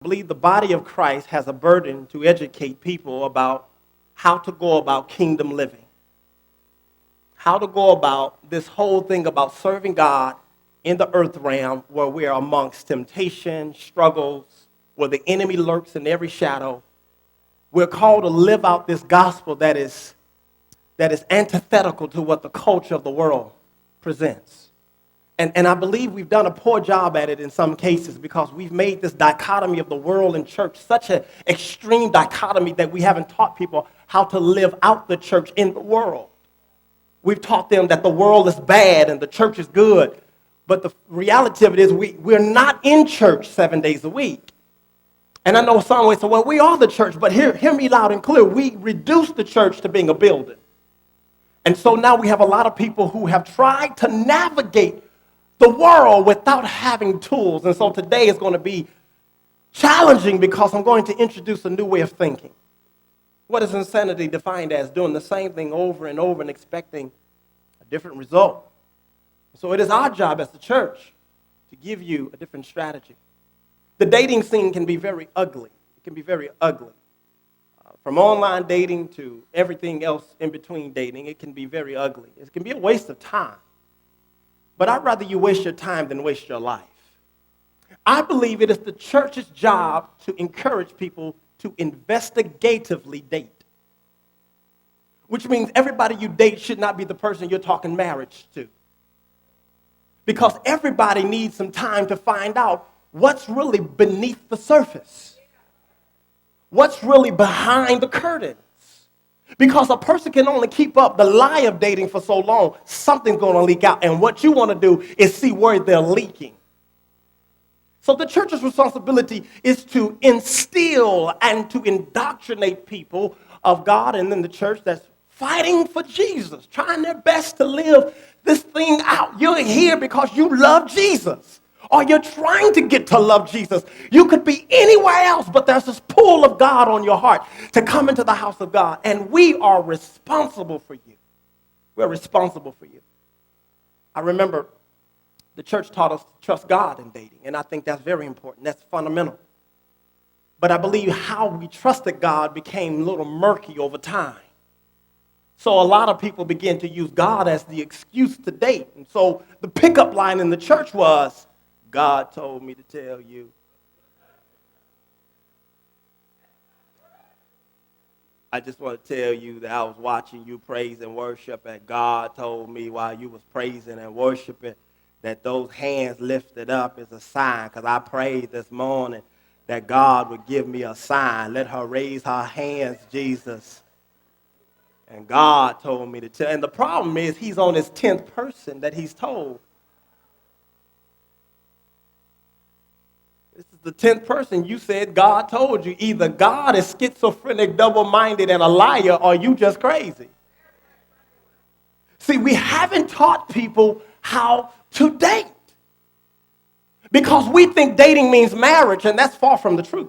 believe the body of Christ has a burden to educate people about how to go about kingdom living, how to go about this whole thing about serving God in the earth realm where we are amongst temptation, struggles, where the enemy lurks in every shadow. We're called to live out this gospel that is antithetical to what the culture of the world presents. And I believe we've done a poor job at it in some cases because we've made this dichotomy of the world and church such an extreme dichotomy that we haven't taught people how to live out the church in the world. We've taught them that the world is bad and the church is good. But the reality of it is we're not in church 7 days a week. And I know some would say, well, we are the church, but hear me loud and clear. We reduced the church to being a building. And so now we have a lot of people who have tried to navigate the world without having tools. And so today is going to be challenging because I'm going to introduce a new way of thinking. What is insanity defined as? Doing the same thing over and over and expecting a different result. So it is our job as the church to give you a different strategy. The dating scene can be very ugly. It can be very ugly. From online dating to everything else in between dating, it can be very ugly. It can be a waste of time. But I'd rather you waste your time than waste your life. I believe it is the church's job to encourage people to investigatively date, which means everybody you date should not be the person you're talking marriage to. Because everybody needs some time to find out what's really beneath the surface, what's really behind the curtains. Because a person can only keep up the lie of dating for so long, something's going to leak out. And what you want to do is see where they're leaking. So the church's responsibility is to instill and to indoctrinate people of God and then the church that's fighting for Jesus, trying their best to live this thing out. You're here because you love Jesus, or you're trying to get to love Jesus. You could be anywhere else, but there's this pull of God on your heart to come into the house of God, and we are responsible for you. We're responsible for you. I remember the church taught us to trust God in dating, and I think that's very important. That's fundamental. But I believe how we trusted God became a little murky over time. So a lot of people began to use God as the excuse to date. And so the pickup line in the church was, God told me to tell you. I just want to tell you that I was watching you praise and worship, and God told me while you was praising and worshiping that those hands lifted up is a sign, because I prayed this morning that God would give me a sign. Let her raise her hands, Jesus. And God told me to tell. And the problem is he's on his 10th person that he's told. This is the 10th person you said God told you. Either God is schizophrenic, double-minded, and a liar, or you just crazy. See, we haven't taught people how to date because we think dating means marriage, and that's far from the truth.